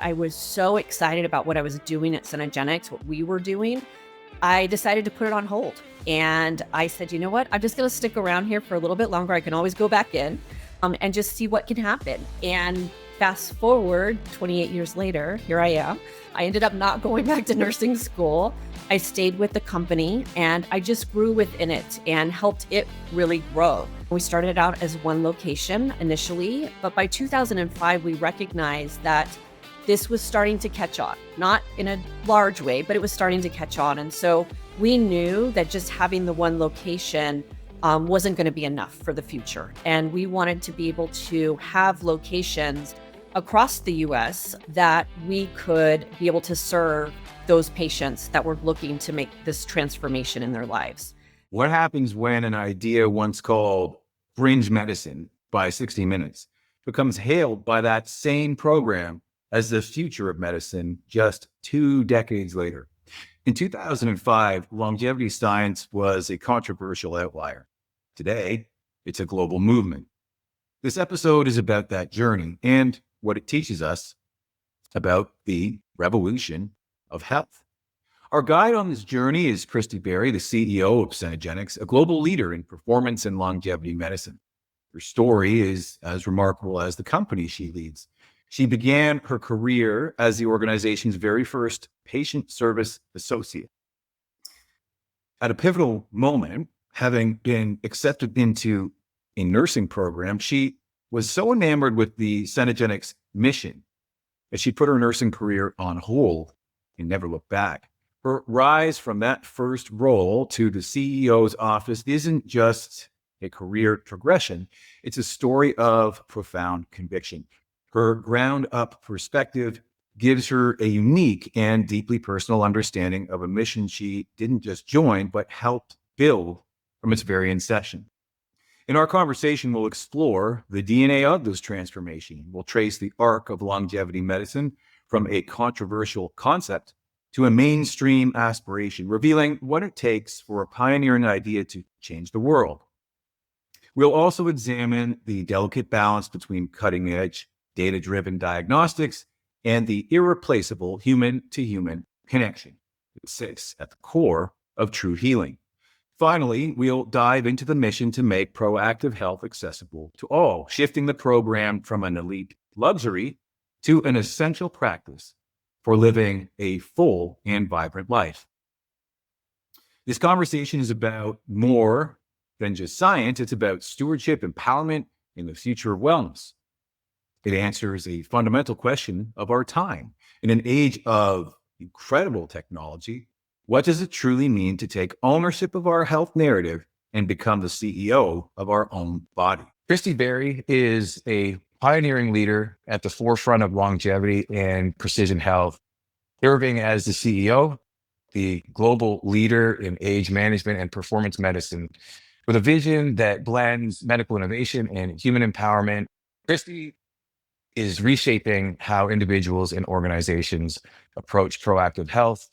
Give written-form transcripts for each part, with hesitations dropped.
I was so excited about what I was doing at CENEGENICS, what we were doing. I decided to put it on hold. And I said, you know what? I'm just going to stick around here for a little bit longer. I can always go back in and just see what can happen. And fast forward 28 years later, here I am. I ended up not going back to nursing school. I stayed with the company and I just grew within it and helped it really grow. We started out as one location initially, but by 2005, we recognized that this was starting to catch on, not in a large way, but it was starting to catch on. And so we knew that just having the one location wasn't going to be enough for the future. And we wanted to be able to have locations across the US that we could be able to serve those patients that were looking to make this transformation in their lives. What happens when an idea once called fringe medicine by 60 Minutes becomes hailed by that same program as the future of medicine just 2 decades later? In 2005, longevity science was a controversial outlier. Today, it's a global movement. This episode is about that journey and what it teaches us about the revolution of health. Our guide on this journey is Kristy Berry, the CEO of CENEGENICS, a global leader in performance and longevity medicine. Her story is as remarkable as the company she leads. She began her career as the organization's very first patient service associate. At a pivotal moment, having been accepted into a nursing program, she was so enamored with the CENEGENICS mission that she put her nursing career on hold and never looked back. Her rise from that first role to the CEO's office isn't just a career progression, it's a story of profound conviction. Her ground-up perspective gives her a unique and deeply personal understanding of a mission she didn't just join, but helped build from its very inception. In our conversation, we'll explore the DNA of this transformation. We'll trace the arc of longevity medicine from a controversial concept to a mainstream aspiration, revealing what it takes for a pioneering idea to change the world. We'll also examine the delicate balance between cutting-edge, data-driven diagnostics and the irreplaceable human-to-human connection that sits at the core of true healing. Finally, we'll dive into the mission to make proactive health accessible to all, shifting the program from an elite luxury to an essential practice for living a full and vibrant life. This conversation is about more than just science. It's about stewardship, empowerment, and the future of wellness. It answers a fundamental question of our time. In an age of incredible technology, what does it truly mean to take ownership of our health narrative and become the CEO of our own body? Kristy Berry is a pioneering leader at the forefront of longevity and precision health, serving as the CEO, the global leader in age management and performance medicine, with a vision that blends medical innovation and human empowerment. Kristy is reshaping how individuals and organizations approach proactive health,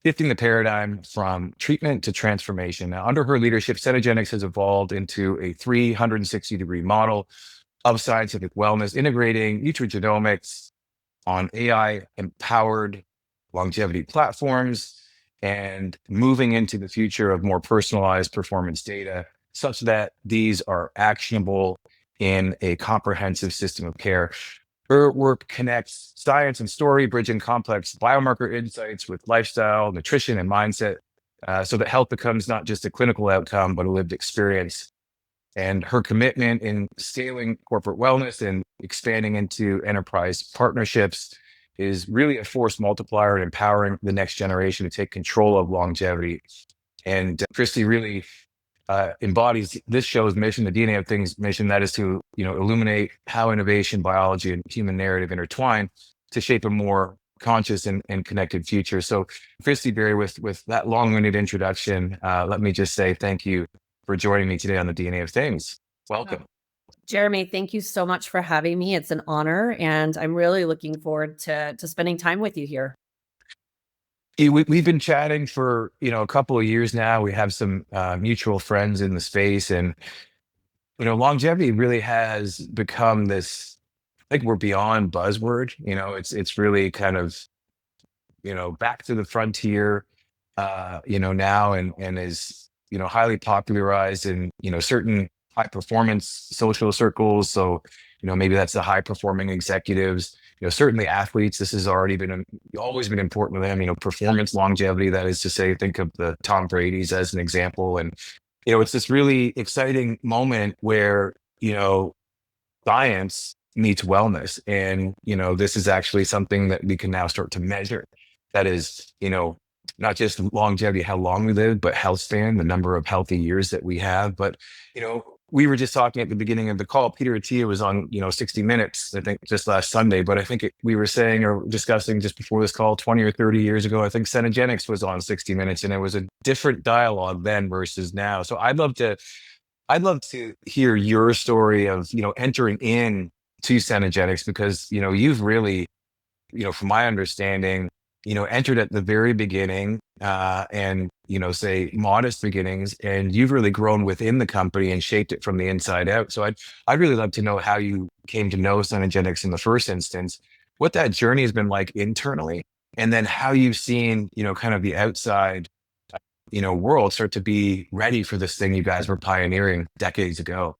shifting the paradigm from treatment to transformation. Now, under her leadership, CENEGENICS has evolved into a 360-degree model of scientific wellness, integrating nutrigenomics on AI-empowered longevity platforms and moving into the future of more personalized performance data, such that these are actionable in a comprehensive system of care. Her work connects science and story, bridging complex biomarker insights with lifestyle, nutrition, and mindset, so that health becomes not just a clinical outcome, but a lived experience. And her commitment in scaling corporate wellness and expanding into enterprise partnerships is really a force multiplier in empowering the next generation to take control of longevity. And Kristy really embodies this show's mission, the DNA of Things mission, that is to illuminate how innovation, biology, and human narrative intertwine to shape a more conscious and connected future. So, Kristy Berry, with that long-winded introduction, let me just say thank you for joining me today on the DNA of Things. Welcome. Jeremy, thank you so much for having me. It's an honor, and I'm really looking forward to spending time with you here. We've been chatting for a couple of years now. We have some mutual friends in the space, and longevity really has become this I think we're beyond buzzword. It's really kind of, back to the frontier, now, and is, highly popularized in, certain high performance social circles. So, maybe that's the high performing executives, certainly athletes. This has always been important to them, performance longevity. That is to say, think of the Tom Brady's as an example. And, it's this really exciting moment where, science meets wellness. And, this is actually something that we can now start to measure. That is, not just longevity, how long we live, but health span, the number of healthy years that we have. But, we were just talking at the beginning of the call, Peter Attia was on, 60 Minutes, I think just last Sunday, but I think we were saying or discussing just before this call, 20 or 30 years ago, I think CENEGENICS was on 60 Minutes, and it was a different dialogue then versus now. So I'd love to hear your story of, entering in to CENEGENICS, because, you've really, from my understanding, entered at the very beginning, and, say modest beginnings, and you've really grown within the company and shaped it from the inside out. So I'd really love to know how you came to know CENEGENICS in the first instance, what that journey has been like internally, and then how you've seen, kind of the outside world start to be ready for this thing you guys were pioneering decades ago.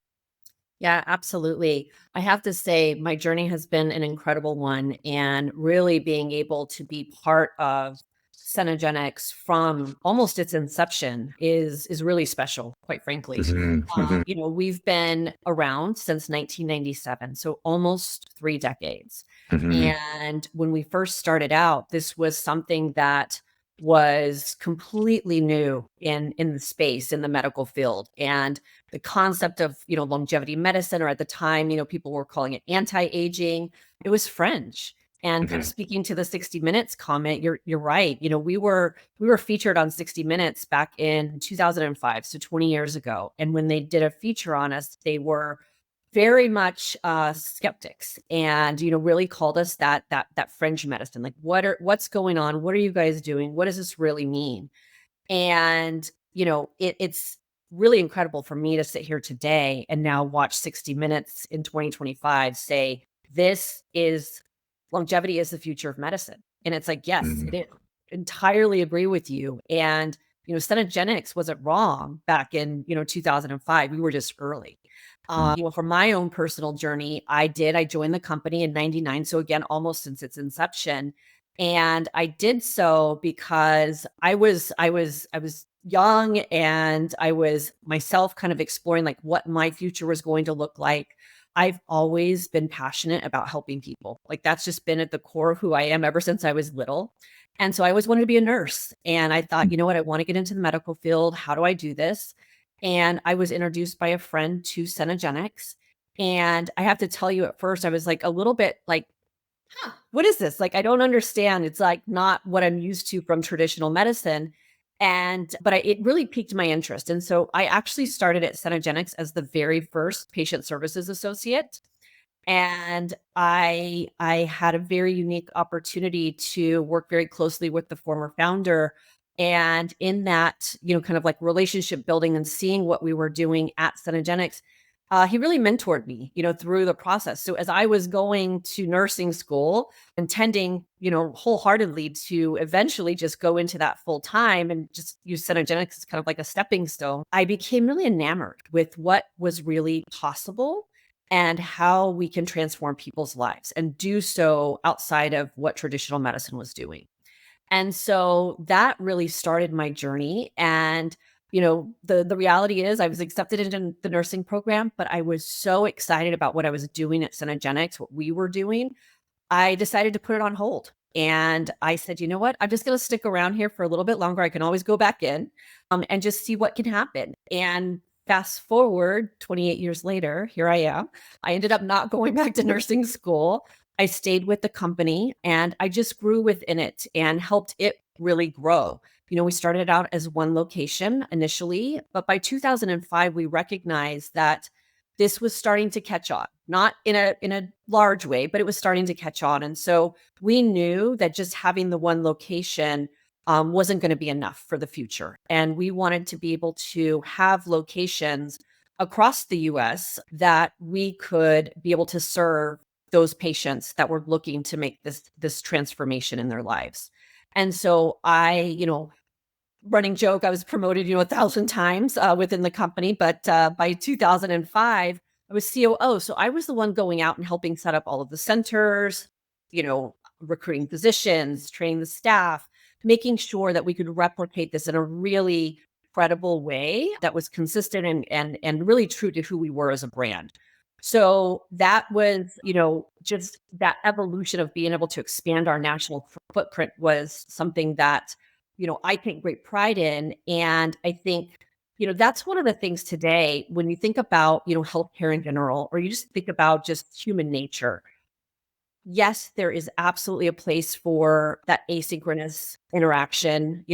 Yeah, absolutely. I have to say, my journey has been an incredible one, and really being able to be part of Cenegenics from almost its inception is really special, quite frankly. Mhm, mhm, We've been around since 1997, so almost 3 decades. mhm, And when we first started out, this was something that was completely new in the space in the medical field. And the concept of, longevity medicine, or at the time, people were calling it anti-aging, it was fringe. And kind of mhm, speaking to the 60 Minutes comment, you're right. We were featured on 60 Minutes back in 2005, so 20 years ago. And when they did a feature on us, they were very much skeptics, and really called us that fringe medicine. Like, what's going on? What are you guys doing? What does this really mean? And, it's really incredible for me to sit here today and now watch 60 Minutes in 2025 say, this is longevity is the future of medicine. And it's like, yes, mhm, it is. Entirely agree with you. And, Cenegenics wasn't wrong back in, 2005. We were just early. mhm, For my own personal journey, I joined the company in 99. So again, almost since its inception. And I did so because I was young, and I was myself kind of exploring like what my future was going to look like. I've always been passionate about helping people. Like, that's just been at the core of who I am ever since I was little. And so I always wanted to be a nurse. And I thought, you know what, I want to get into the medical field. How do I do this? And I was introduced by a friend to Cenegenics. And I have to tell you, at first, I was like a little bit like, what is this? Like, I don't understand. It's like not what I'm used to from traditional medicine. But it really piqued my interest. And so I actually started at Cenegenics as the very first patient services associate. And I had a very unique opportunity to work very closely with the former founder. And in that, kind of like relationship building and seeing what we were doing at Cenegenics, he really mentored me, through the process. So as I was going to nursing school, intending, wholeheartedly to eventually just go into that full time and just use Cenegenics as kind of like a stepping stone, I became really enamored with what was really possible and how we can transform people's lives and do so outside of what traditional medicine was doing. And so that really started my journey. And, the reality is I was accepted into the nursing program, but I was so excited about what I was doing at Cenegenics, what we were doing, I decided to put it on hold. And I said, you know what? I'm just going to stick around here for a little bit longer. I can always go back in, and just see what can happen. And fast forward 28 years later, here I am. I ended up not going back to nursing school. I stayed with the company, and I just grew within it and helped it really grow. We started out as one location initially, but by 2005, we recognized that this was starting to catch on, not in a large way, but it was starting to catch on. And so we knew that just having the one location wasn't going to be enough for the future. And we wanted to be able to have locations across the US that we could be able to serve those patients that were looking to make this transformation in their lives. And so I, running joke, I was promoted, 1,000 times within the company, but by 2005, I was COO. So I was the one going out and helping set up all of the centers, recruiting physicians, training the staff, making sure that we could replicate this in a really credible way that was consistent and really true to who we were as a brand. So that was, just that evolution of being able to expand our national footprint was something that, I take great pride in. And I think, that's one of the things today when you think about, healthcare in general, or you just think about just human nature. Yes, there is absolutely a place for that asynchronous interaction.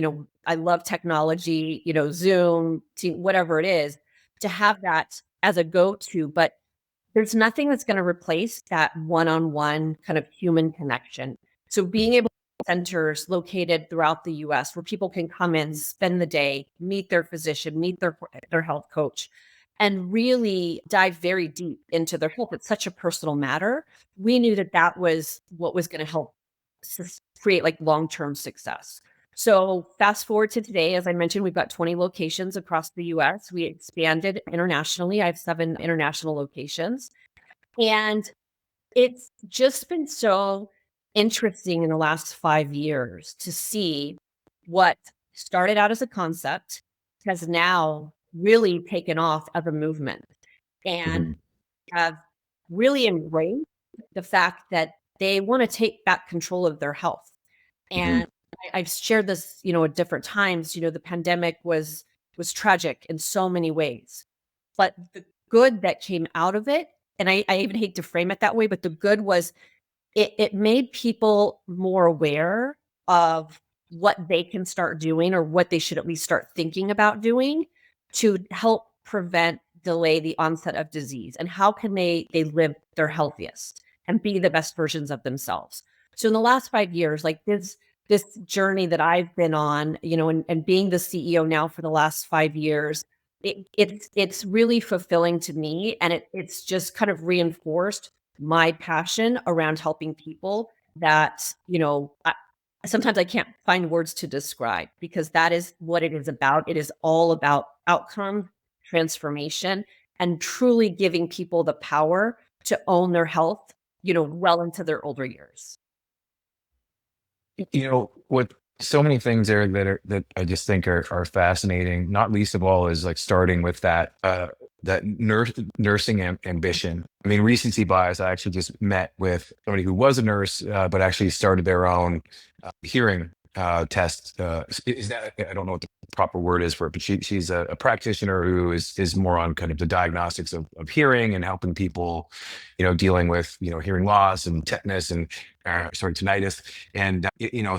I love technology, Zoom, team, whatever it is, to have that as a go-to, but there's nothing that's going to replace that one-on-one kind of human connection. So being able to have centers located throughout the US where people can come in, spend the day, meet their physician, meet their health coach, and really dive very deep into their health. It's such a personal matter. We knew that that was what was going to help create like long-term success. So fast forward to today, as I mentioned, we've got 20 locations across the US. We expanded internationally. I have 7 international locations. And it's just been so interesting in the last 5 years to see what started out as a concept has now really taken off as a movement and have really embraced the fact that they want to take back control of their health. And I've shared this, at different times. The pandemic was tragic in so many ways, but the good that came out of it, and I even hate to frame it that way, but the good was it made people more aware of what they can start doing or what they should at least start thinking about doing to help prevent, delay the onset of disease, and how can they live their healthiest and be the best versions of themselves. So in the last 5 years, like this journey that I've been on, and being the CEO now for the last 5 years, it's really fulfilling to me, and it's just kind of reinforced my passion around helping people that, sometimes I can't find words to describe, because that is what it is about. It is all about outcome, transformation, and truly giving people the power to own their health, well into their older years. With so many things there that I just think are fascinating, not least of all is like starting with that nursing ambition. I mean, recency bias. I actually just met with somebody who was a nurse, but actually started their own hearing test. Is that, I don't know what the proper word is for it, but she's a practitioner who is more on kind of the diagnostics of hearing and helping people, dealing with, hearing loss and tetanus and tinnitus. And,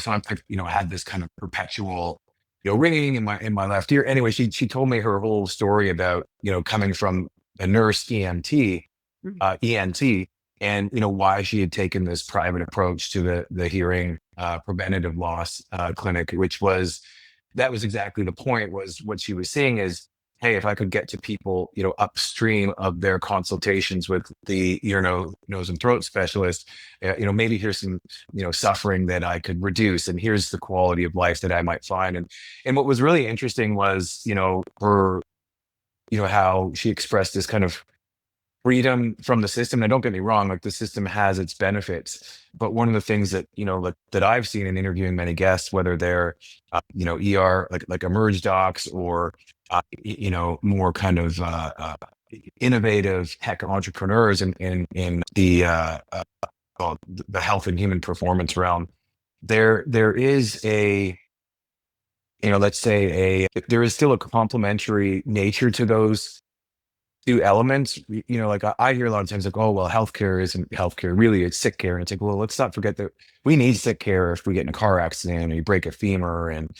so I've, had this kind of perpetual, ringing in my left ear. Anyway, she told me her whole story about, coming from a nurse ENT, and why she had taken this private approach to the hearing preventative loss clinic, that was exactly the point. Was what she was saying is, hey, if I could get to people, upstream of their consultations with the ear, nose and throat specialist, maybe here's some, suffering that I could reduce, and here's the quality of life that I might find. And what was really interesting was, her, how she expressed this kind of freedom from the system. Now, don't get me wrong, like the system has its benefits, but one of the things that, that I've seen in interviewing many guests, whether they're, ER, like emerge docs, or, more kind of innovative tech entrepreneurs in the the health and human performance realm, there is a, let's say there is still a complementary nature to those two elements. Like I hear a lot of times like, oh, well, healthcare isn't healthcare, really, it's sick care. And it's like, well, let's not forget that we need sick care if we get in a car accident or you break a femur. And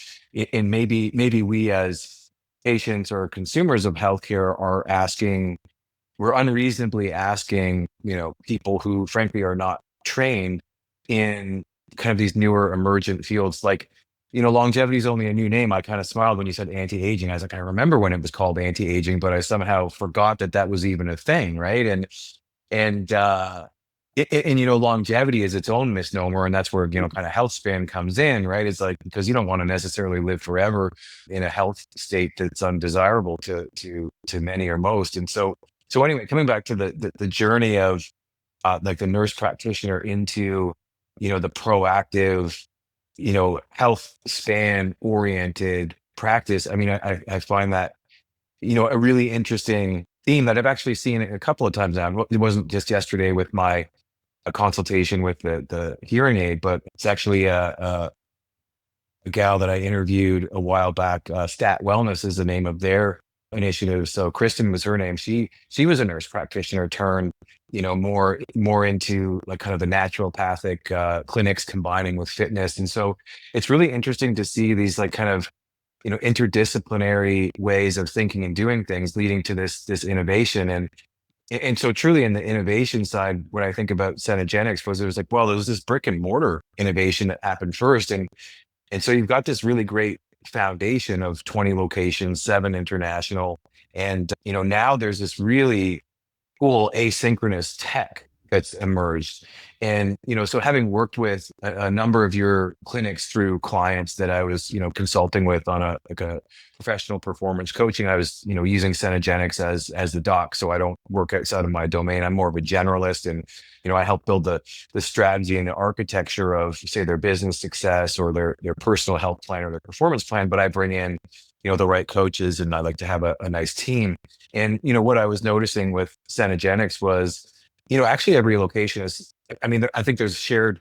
maybe we as patients or consumers of healthcare we're unreasonably asking, people who frankly are not trained in kind of these newer emergent fields. Like, longevity is only a new name. I kind of smiled when you said anti-aging. I was like, I remember when it was called anti-aging, but I somehow forgot that was even a thing, right? And And longevity is its own misnomer, and that's where kind of health span comes in, right? It's like, because you don't want to necessarily live forever in a health state that's undesirable to many or most. And so anyway, coming back to the journey of like the nurse practitioner into the proactive health span oriented practice. I mean, I find that a really interesting theme that I've actually seen a couple of times now. It wasn't just yesterday with a consultation with the hearing aid, but it's actually a gal that I interviewed a while back. Stat Wellness is the name of their initiative. So Kristen was her name. She was a nurse practitioner turned, more into like kind of the naturopathic clinics combining with fitness. And so it's really interesting to see these like kind of interdisciplinary ways of thinking and doing things leading to this innovation. And so truly in the innovation side, when I think about CENEGENICS, was it was like, well, there was this brick and mortar innovation that happened first. And so you've got this really great foundation of 20 locations, 7 international. And, now there's this really cool asynchronous tech that's emerged. And, so having worked with a number of your clinics through clients that I was, consulting with on a professional performance coaching, I was, using CENEGENICS as the doc. So I don't work outside of my domain. I'm more of a generalist, and, I help build the strategy and the architecture of, say, their business success or their personal health plan or their performance plan. But I bring in, the right coaches, and I like to have a nice team. And, what I was noticing with CENEGENICS was, actually every location is, I mean, I think there's shared,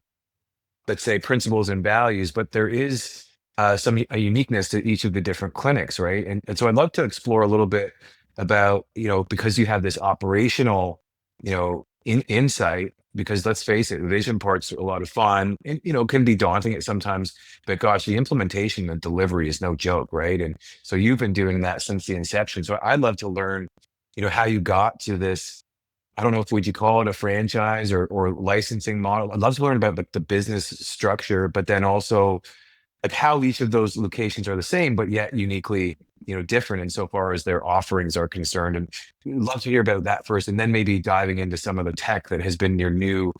let's say, principles and values, but there is a uniqueness to each of the different clinics, right? And so I'd love to explore a little bit about, because you have this operational, insight, because let's face it, the vision part's a lot of fun and, can be daunting at sometimes, but gosh, the implementation and delivery is no joke, right? And so you've been doing that since the inception. So I'd love to learn, how you got to this. I don't know if would you call it a franchise or licensing model. I'd love to learn about the business structure, but then also like how each of those locations are the same, but yet uniquely, different insofar as their offerings are concerned. And I'd love to hear about that first, and then maybe diving into some of the tech that has been your new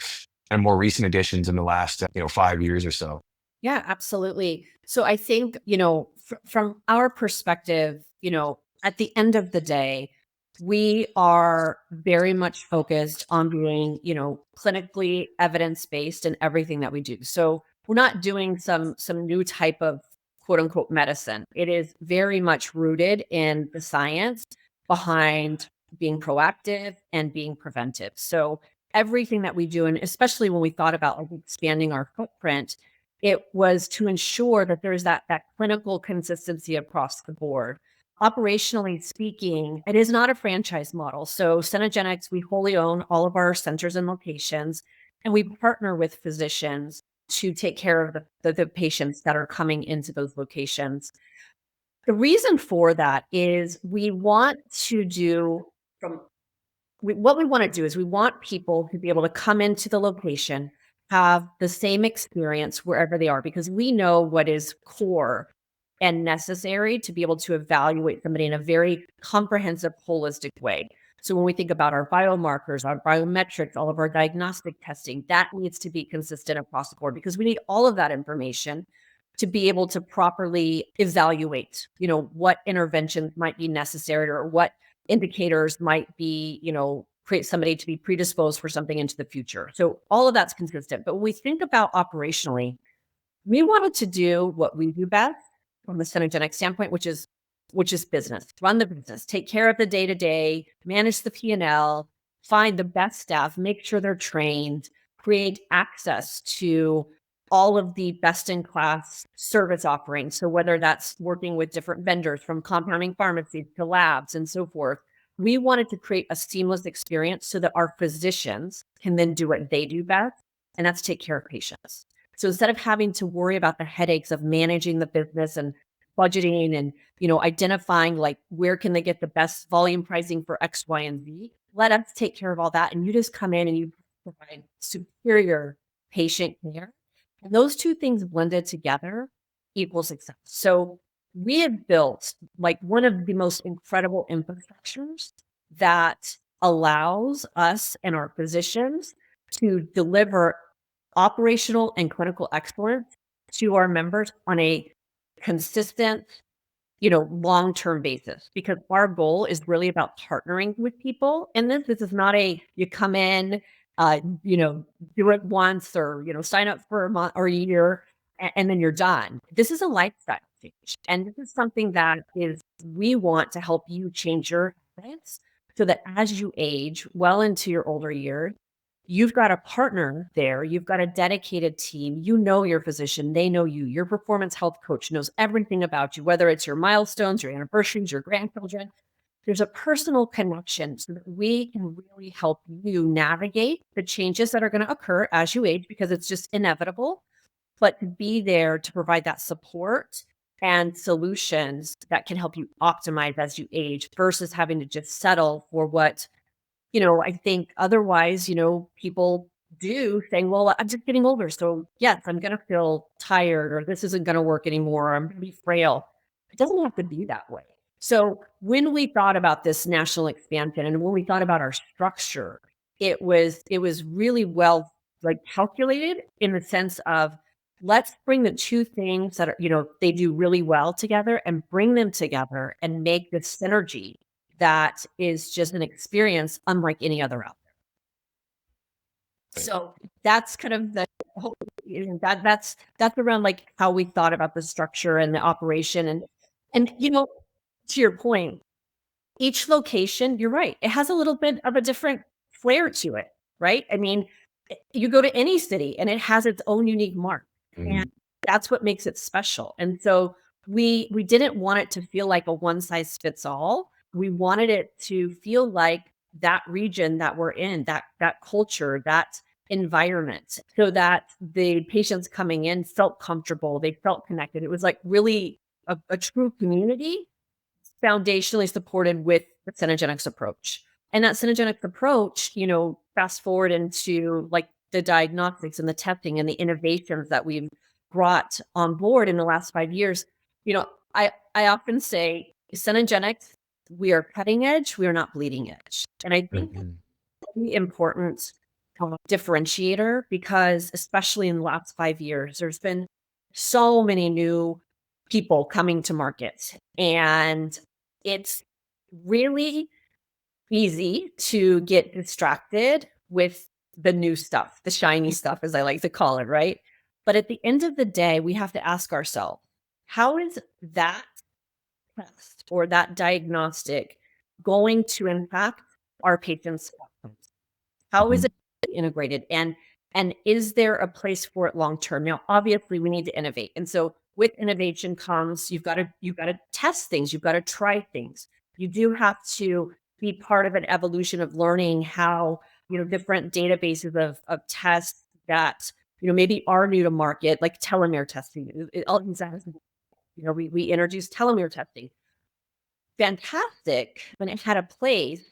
and more recent additions in the last, 5 years or so. Yeah, absolutely. So I think, from our perspective, at the end of the day, we are very much focused on being, clinically evidence-based in everything that we do. So we're not doing some new type of quote unquote medicine. It is very much rooted in the science behind being proactive and being preventive. So everything that we do, and especially when we thought about like expanding our footprint, it was to ensure that there's that clinical consistency across the board. Operationally speaking, it is not a franchise model. So CENEGENICS, we wholly own all of our centers and locations, and we partner with physicians to take care of the patients that are coming into those locations. The reason for that is we want to do from what we want to do is we want people to be able to come into the location, have the same experience wherever they are, because we know what is core and necessary to be able to evaluate somebody in a very comprehensive, holistic way. So when we think about our biomarkers, our biometrics, all of our diagnostic testing, that needs to be consistent across the board, because we need all of that information to be able to properly evaluate, what interventions might be necessary or what indicators might be, create somebody to be predisposed for something into the future. So all of that's consistent. But when we think about operationally, we wanted to do what we do best from the CENEGENICS standpoint, which is business, run the business, take care of the day-to-day, manage the P&L, find the best staff, make sure they're trained, create access to all of the best-in-class service offerings. So whether that's working with different vendors from compounding pharmacies to labs and so forth, we wanted to create a seamless experience so that our physicians can then do what they do best, and that's take care of patients. So instead of having to worry about the headaches of managing the business and budgeting and, identifying like where can they get the best volume pricing for X, Y, and Z, let us take care of all that. And you just come in and you provide superior patient care. And those two things blended together equal success. So we have built like one of the most incredible infrastructures that allows us and our physicians to deliver operational and clinical excellence to our members on a consistent, long-term basis, because our goal is really about partnering with people. And this is not you come in, do it once or, sign up for a month or a year and then you're done. This is a lifestyle change. And this is something that we want to help you change your habits so that as you age well into your older years, you've got a partner there. You've got a dedicated team. You know your physician. They know you. Your performance health coach knows everything about you, whether it's your milestones, your anniversaries, your grandchildren. There's a personal connection so that we can really help you navigate the changes that are going to occur as you age, because it's just inevitable, but to be there to provide that support and solutions that can help you optimize as you age versus having to just settle for what I think otherwise, people do saying, well, I'm just getting older. So yes, I'm going to feel tired, or this isn't going to work anymore. I'm going to be frail. It doesn't have to be that way. So when we thought about this national expansion and when we thought about our structure, it was really well calculated in the sense of, let's bring the two things that are, they do really well together and bring them together and make this synergy that is just an experience unlike any other out there. Right. So that's kind of the whole, that's around how we thought about the structure and the operation. And to your point, each location, you're right, it has a little bit of a different flair to it, right? I mean, you go to any city and it has its own unique mark. Mhm. And that's what makes it special. And so we didn't want it to feel like a one size fits all. We wanted it to feel like that region that we're in, that culture, that environment, so that the patients coming in felt comfortable, they felt connected. It was really a true community foundationally supported with the CENEGENICS approach. And that CENEGENICS approach, fast forward into the diagnostics and the testing and the innovations that we've brought on board in the last 5 years. I often say CENEGENICS, we are cutting edge, we are not bleeding edge. And I think Mhm. really important differentiator, because especially in the last 5 years, there's been so many new people coming to market, and it's really easy to get distracted with the new stuff, the shiny stuff, as I like to call it, right? But at the end of the day, we have to ask ourselves, how is that test or that diagnostic going to impact our patients' outcomes? How is Mhm. it integrated? And is there a place for it long term? Now, obviously, we need to innovate. And so with innovation comes you've got to test things, you've got to try things. You do have to be part of an evolution of learning how, different databases of tests that, maybe are new to market, like telomere testing. All these we introduced telomere testing. Fantastic when it had a place,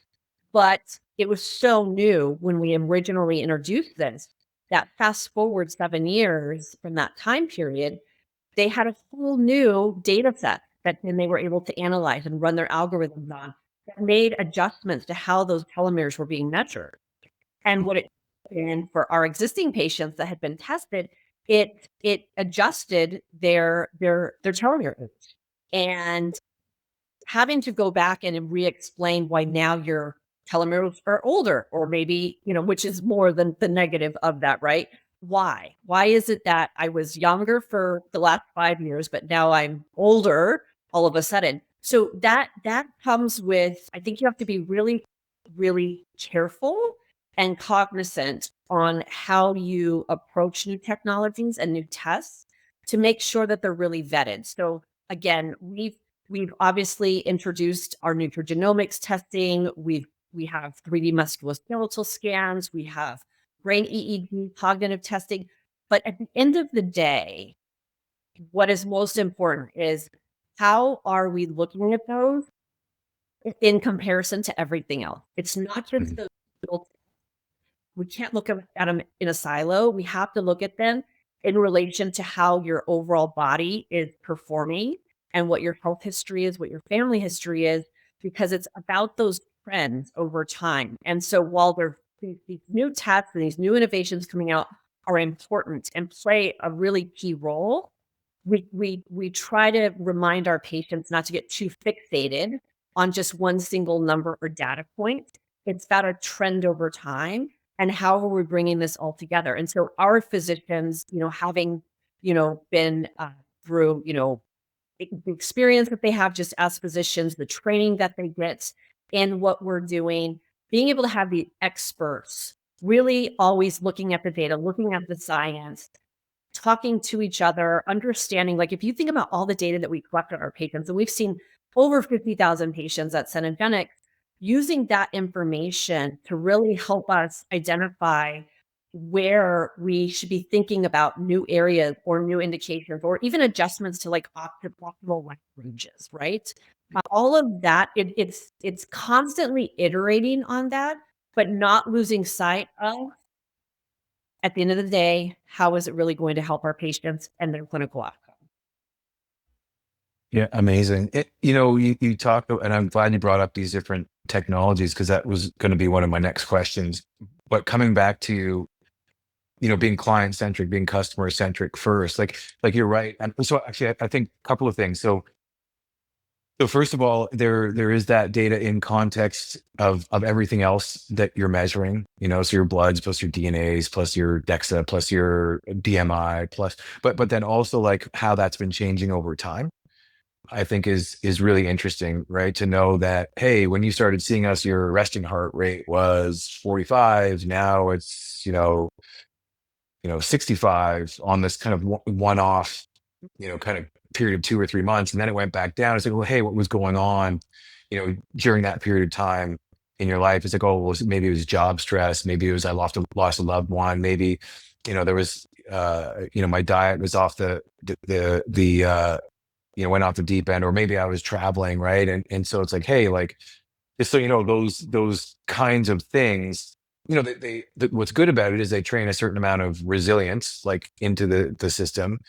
but it was so new when we originally introduced this, that fast forward 7 years from that time period, they had a whole new data set that then they were able to analyze and run their algorithms on, that made adjustments to how those telomeres were being measured. And what it and for our existing patients that had been tested, it adjusted their telomere age. And having to go back and re-explain why now your telomeres are older, or maybe, which is more than the negative of that, right? Why? Why is it that I was younger for the last 5 years, but now I'm older all of a sudden? So that comes with, I think you have to be really, really careful and cognizant on how you approach new technologies and new tests to make sure that they're really vetted. So again, we've obviously introduced our nutrigenomics testing. We have 3D musculoskeletal scans. We have brain EEG, cognitive testing. But at the end of the day, what is most important is, how are we looking at those in comparison to everything else? It's not just Mhm. the we can't look at them in a silo. We have to look at them in relation to how your overall body is performing and what your health history is, what your family history is, because it's about those trends over time. And so while they're these new tests and these new innovations coming out are important and play a really key role, we try to remind our patients not to get too fixated on just one single number or data point. It's about a trend over time and how are we bringing this all together. And so our physicians, having been through the experience that they have just as physicians, the training that they get, and what we're doing, being able to have the experts really always looking at the data, looking at the science, talking to each other, understanding, like if you think about all the data that we collect on our patients, and we've seen over 50,000 patients at CENEGENICS, using that information to really help us identify where we should be thinking about new areas or new indications or even adjustments to like optimal life ranges, right? All of that, it's constantly iterating on that, but not losing sight of, at the end of the day, how is it really going to help our patients and their clinical outcome? Yeah, amazing. You talk, and I'm glad you brought up these different technologies because that was going to be one of my next questions. But coming back to, being client centric, being customer centric first, like you're right. And so actually, I think a couple of things. So first of all, there is that data in context of everything else that you're measuring, so your bloods plus your DNAs plus your DEXA plus your DMI plus, but then also like how that's been changing over time. I think is really interesting, right? To know that, hey, when you started seeing us, your resting heart rate was 45. Now it's, 65 on this kind of one-off, kind of period of 2 or 3 months. And then it went back down. It's like, well, hey, what was going on, during that period of time in your life? It's like, oh, well, maybe it was job stress. Maybe it was I lost a loved one. Maybe, there was, my diet was off went off the deep end, or maybe I was traveling, right? And so it's like, hey, like, just so you know, those kinds of things, what's good about it is they train a certain amount of resilience, like into the system,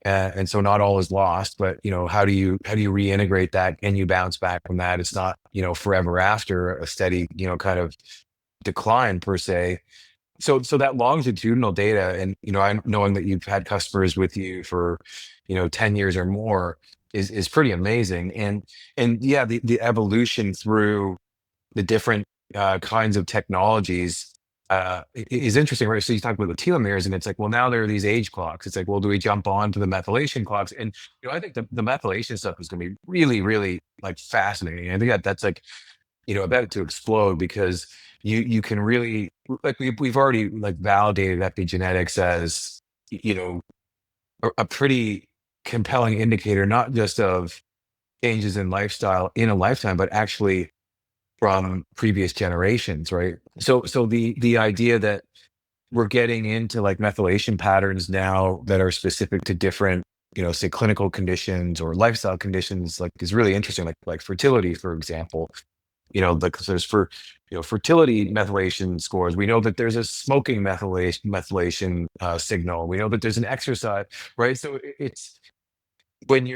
and so not all is lost. But how do you reintegrate that? And you bounce back from that? It's not forever after a steady kind of decline per se. So that longitudinal data, and I'm knowing that you've had customers with you for 10 years or more is pretty amazing. And yeah, the evolution through the different kinds of technologies is interesting, right? So you talk about the telomeres, and it's like, well, now there are these age clocks. It's like, well, do we jump on to the methylation clocks? And I think the methylation stuff is going to be really, really like fascinating. I think that's like about to explode, because you can really, like, we've already like validated epigenetics as a pretty compelling indicator, not just of changes in lifestyle in a lifetime, but actually from previous generations, right? So the idea that we're getting into like methylation patterns now that are specific to different, say clinical conditions or lifestyle conditions, like, is really interesting. Like fertility, for example. Like there's fertility methylation scores. We know that there's a smoking methylation signal. We know that there's an exercise, right? So it's when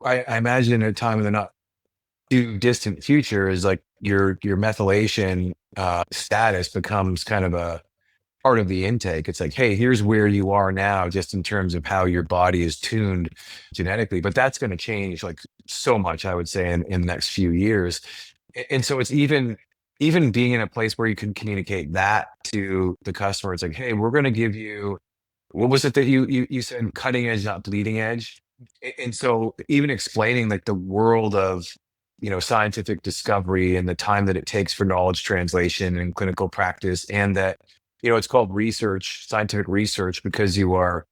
I imagine in a time in the not too distant future is like your methylation status becomes kind of a part of the intake. It's like, hey, here's where you are now, just in terms of how your body is tuned genetically. But that's going to change like so much, I would say, in the next few years. And so it's even being in a place where you can communicate that to the customer. It's like, hey, we're going to give you, what was it that you said, cutting edge, not bleeding edge. And so even explaining like the world of scientific discovery and the time that it takes for knowledge translation and clinical practice, and that it's called research, scientific research, because you are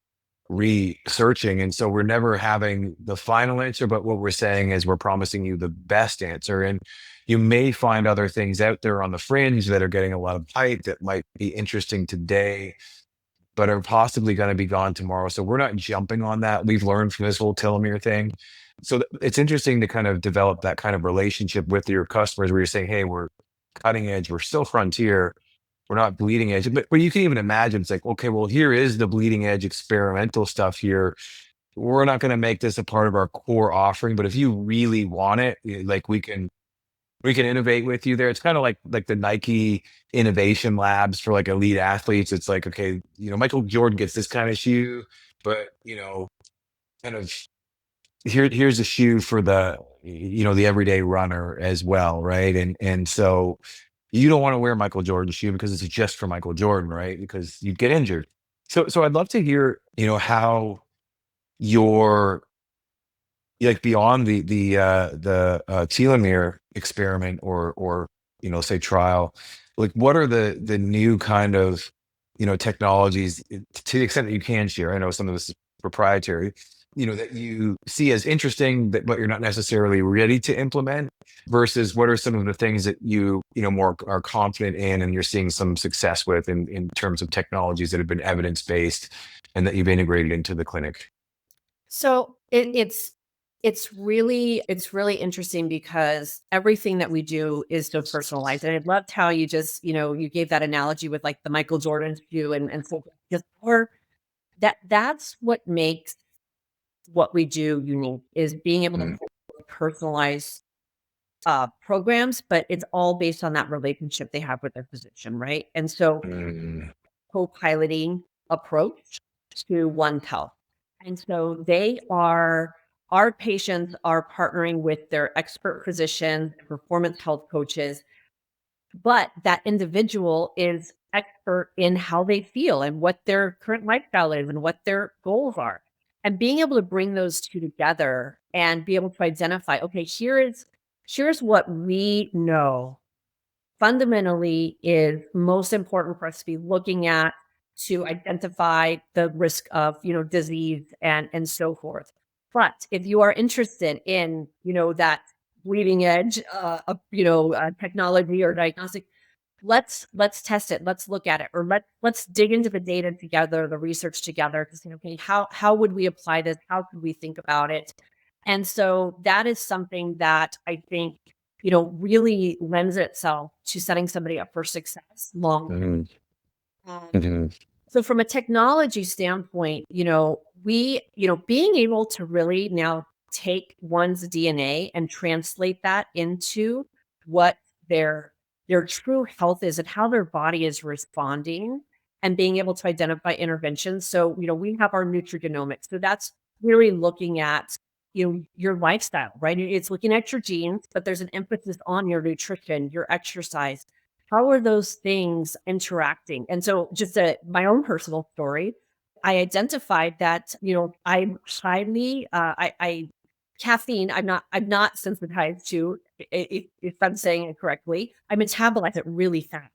researching. And so we're never having the final answer, but what we're saying is we're promising you the best answer. And you may find other things out there on the fringe that are getting a lot of hype that might be interesting today, but are possibly going to be gone tomorrow. So we're not jumping on that. We've learned from this whole telomere thing. So it's interesting to kind of develop that kind of relationship with your customers where you're saying, hey, we're cutting edge, we're still frontier, we're not bleeding edge. But you can even imagine, it's like, okay, well, here is the bleeding edge experimental stuff here. We're not going to make this a part of our core offering, but if you really want it, like, we can we can innovate with you there. It's kind of like the Nike innovation labs for like elite athletes. It's like, okay, Michael Jordan gets this kind of shoe, but kind of here's a shoe for the everyday runner as well, right? And so you don't want to wear Michael Jordan shoe because it's just for Michael Jordan, right? Because you'd get injured. So I'd love to hear, how your like beyond the telomere experiment or say trial, like what are the new kind of technologies, to the extent that you can share? I know some of this is proprietary, that you see as interesting, but you're not necessarily ready to implement, versus what are some of the things that more are confident in and you're seeing some success with in terms of technologies that have been evidence-based and that you've integrated into the clinic? So it's really interesting because everything that we do is so personalized. And I loved how you just, you gave that analogy with like the Michael Jordan shoe and so just or that's what makes what we do unique is being able to personalize programs, but it's all based on that relationship they have with their physician, right? And so Mm, co-piloting approach to one's health. And so our patients are partnering with their expert physicians, performance health coaches, but that individual is expert in how they feel and what their current lifestyle is and what their goals are. And being able to bring those two together and be able to identify, okay, here's what we know fundamentally is most important for us to be looking at to identify the risk of, disease and so forth. But if you are interested in, that leading edge, technology or diagnostic, let's test it. Let's look at it, or let's dig into the data together, the research together to say, okay, how would we apply this? How could we think about it? And so that is something that I think really lends itself to setting somebody up for success long term. mhm, Um, mhm, so from a technology standpoint, being able to really now take one's DNA and translate that into what their their true health is and how their body is responding and being able to identify interventions. So, we have our nutrigenomics. So that's really looking at, your lifestyle, right? It's looking at your genes, but there's an emphasis on your nutrition, your exercise, how are those things interacting? And so just my own personal story, I identified that, I'm highly, I caffeine, I'm not sensitized to, if I'm saying it correctly, I metabolize it really fast.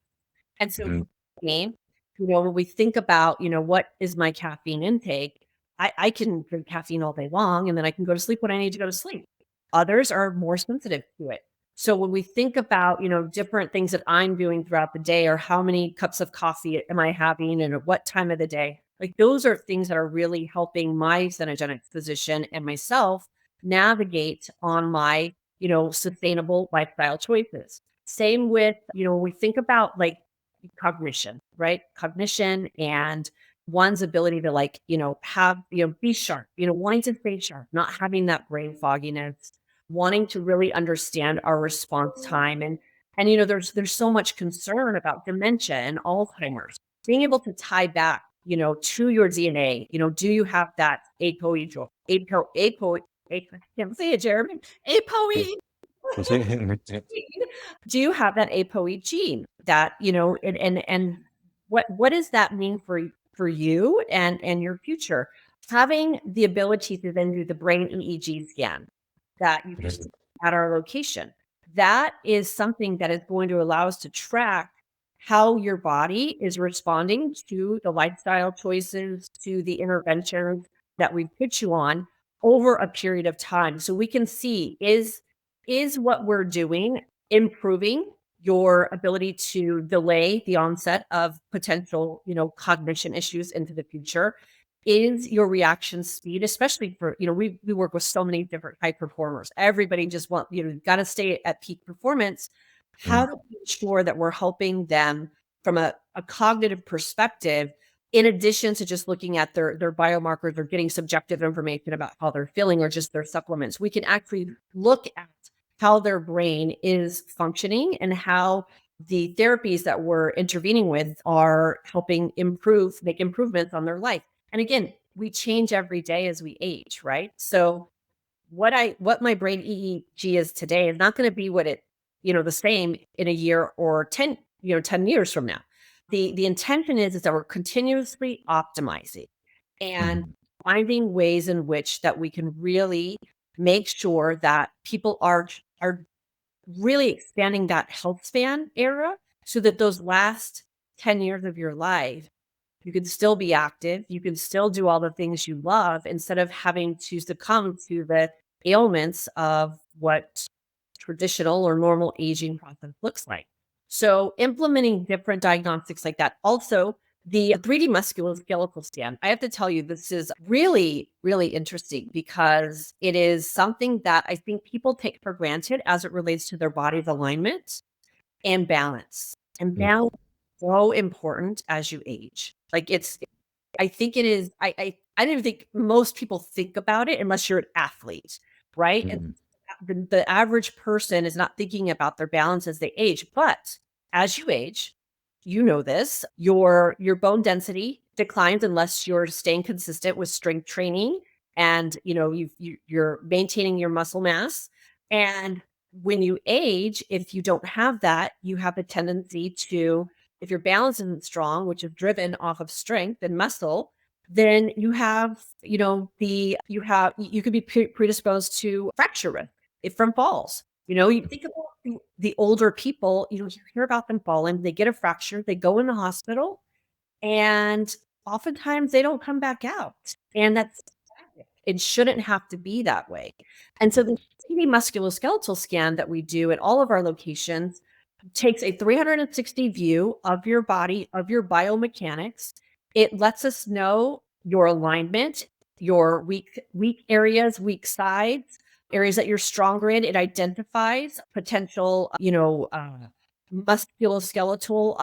And so mhm, for me, when we think about, what is my caffeine intake, I can drink caffeine all day long and then I can go to sleep when I need to go to sleep. Others are more sensitive to it. So when we think about, different things that I'm doing throughout the day or how many cups of coffee am I having and at what time of the day, like those are things that are really helping my CENEGENICS physician and myself navigate on my, sustainable lifestyle choices. Same with, when we think about like cognition, right? Cognition and one's ability to like, have, be sharp, wanting to stay sharp, not having that brain fogginess, wanting to really understand our response time. And there's so much concern about dementia and Alzheimer's. Being able to tie back, to your DNA, do you have that I can't say it, Jeremy. ApoE do you have that ApoE gene that, and what does that mean for you and your future? Having the ability to then do the brain EEG scan that you can see at our location. That is something that is going to allow us to track how your body is responding to the lifestyle choices, to the interventions that we put you on over a period of time. So we can see is what we're doing improving your ability to delay the onset of potential, cognition issues into the future? Is your reaction speed, especially for, we work with so many different high performers. Everybody just got to stay at peak performance. How do we ensure that we're helping them from a cognitive perspective, in addition to just looking at their biomarkers or getting subjective information about how they're feeling or just their supplements? We can actually look at how their brain is functioning and how the therapies that we're intervening with are helping make improvements on their life. And again, we change every day as we age, right? So what my brain EEG is today is not going to be what it, the same in a year or 10, 10 years from now. The intention is that we're continuously optimizing and Mhm. finding ways in which that we can really make sure that people are really expanding that health span era so that those last 10 years of your life you can still be active. You can still do all the things you love instead of having to succumb to the ailments of what traditional or normal aging process looks like. So, implementing different diagnostics like that. Also, the 3D musculoskeletal scan. I have to tell you, this is really, really interesting because it is something that I think people take for granted as it relates to their body's alignment and balance. And Mm. balance is so important as you age. Like I think it is. I don't even think most people think about it unless you're an athlete, right? And Mhm. the average person is not thinking about their balance as they age. But as you age, you know this, your bone density declines unless you're staying consistent with strength training and you're maintaining your muscle mass. And when you age, if you don't have that, you have a tendency to, if your balance isn't strong, which is driven off of strength and muscle, then you could be predisposed to fracture risk from falls. You think about the older people, you hear about them falling, they get a fracture, they go in the hospital, and oftentimes they don't come back out. And it shouldn't have to be that way. And so the 3D musculoskeletal scan that we do at all of our locations takes a 360 view of your body, of your biomechanics. It lets us know your alignment, your weak areas, weak sides, areas that you're stronger in. It identifies potential, musculoskeletal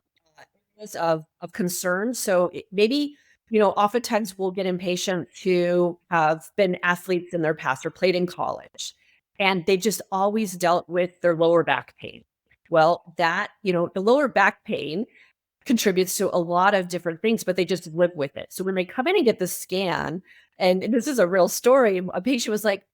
areas of concern. So maybe, oftentimes we'll get in patients who have been athletes in their past or played in college, and they just always dealt with their lower back pain. Well, the lower back pain contributes to a lot of different things, but they just live with it. So when they come in and get the scan, and this is a real story, a patient was like,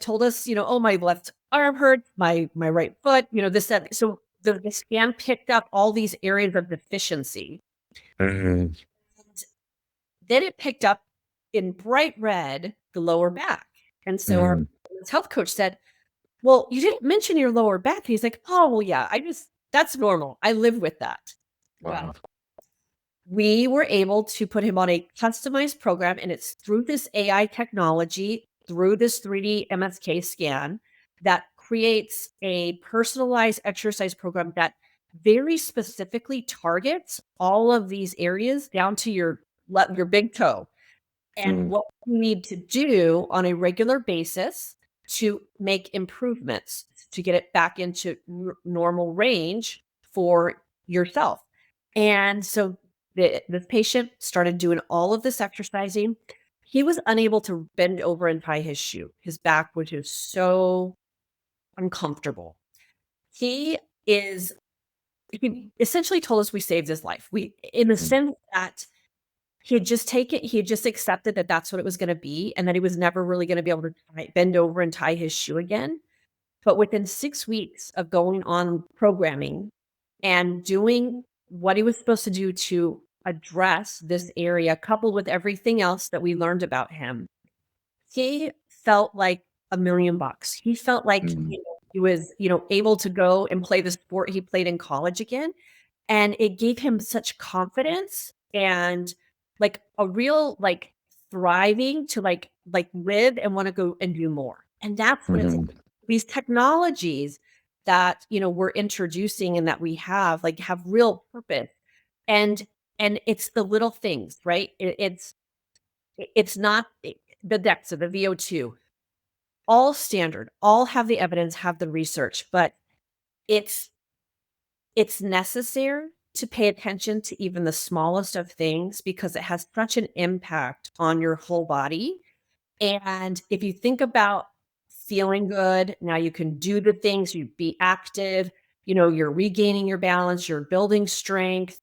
told us, oh, my left arm hurts, my right foot, this, that. So the scan picked up all these areas of deficiency. Mhm. Then it picked up in bright red the lower back. And so our Mhm. health coach said, well, you didn't mention your lower back. And he's like, oh, well, yeah, that's normal. I live with that. Wow. Well, we were able to put him on a customized program, and it's through this AI technology, through this 3D MSK scan that creates a personalized exercise program that very specifically targets all of these areas down to your big toe and Mhm. what you need to do on a regular basis to make improvements to get it back into normal range for yourself. And so the patient started doing all of this exercising. He was unable to bend over and tie his shoe. His back was just so uncomfortable. He is he essentially told us we saved his life. We in the Mhm. sense that he had just accepted that that's what it was gonna be, and that he was never really gonna be able to bend over and tie his shoe again. But within 6 weeks of going on programming and doing what he was supposed to do to address this area, coupled with everything else that we learned about him, he felt like $1,000,000. He felt like, Mhm. he was, able to go and play the sport he played in college again. And it gave him such confidence and, like, a real, like, thriving to, live and wanna go and do more. And that's what it's Mhm. these technologies that, we're introducing and that we have real purpose. And it's the little things, right? It's not the DEXA, the VO2, all standard, all have the evidence, have the research, but it's it's necessary to pay attention to even the smallest of things because it has such an impact on your whole body. And if you think about feeling good. Now you can do the things, you be active, you're regaining your balance, you're building strength.